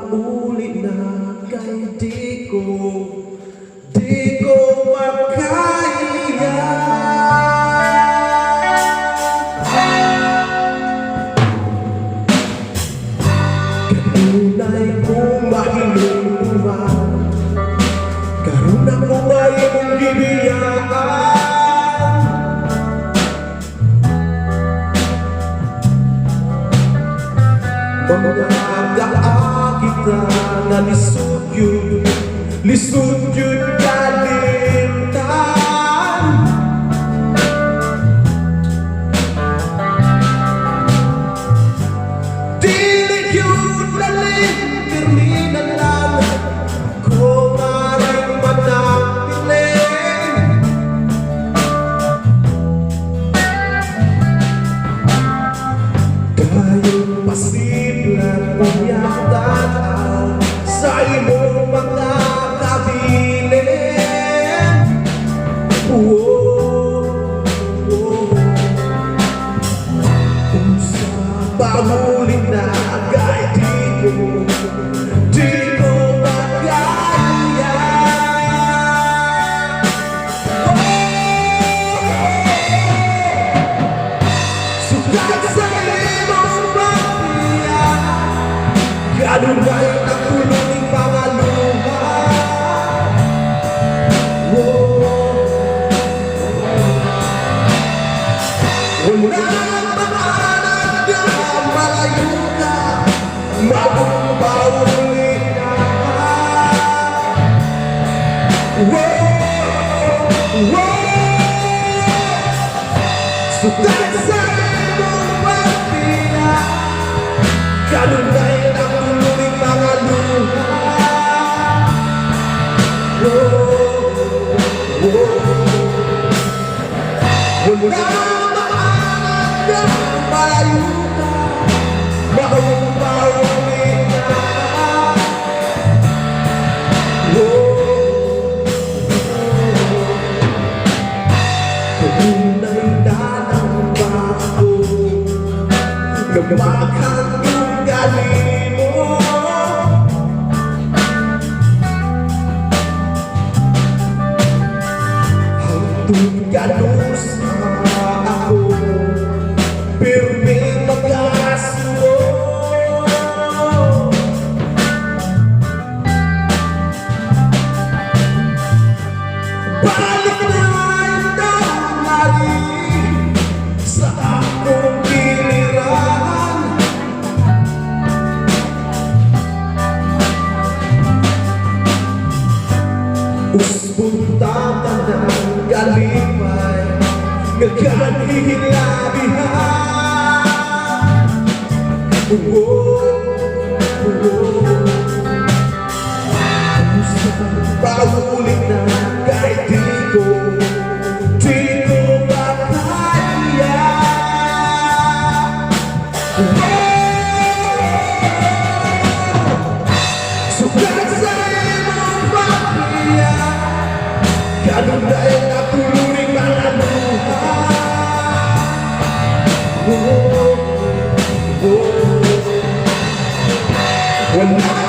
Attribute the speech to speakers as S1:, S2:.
S1: mauli na kay di ko makaya. Kanunay kong mahinuman, karoon ako ay mong gibiyaan. Mga kita na lisod yun kalimtan. Dilig yun lalim, pirmi na lang kung maring manapilin. Kayong pasiblan unyatan sa imong mga kabilin. Kung sa pamulit na agay di ko magkaya. Sugat sa imong pagpiya, ganun ba'y nakulong pangaluha? Wala pangalan na malayo ka, mabubawin ka. Sugat sa imong pagpiya, ganun ba'y nakulong pangaluha? Wala malayo ka, mabubawin ka. Tunay na ng bago, nagmakan yung galing mo. Hangtod ganun sa ako, pirmi mag-asuo. Balik na ang nari sa akong giliran. Uspunta ka ng galipay, nagkanihilabihan. Paulit na kay di ko makaya. Sugat sa imong pagpiya, ganun dahil nakuluring malaluha. Wala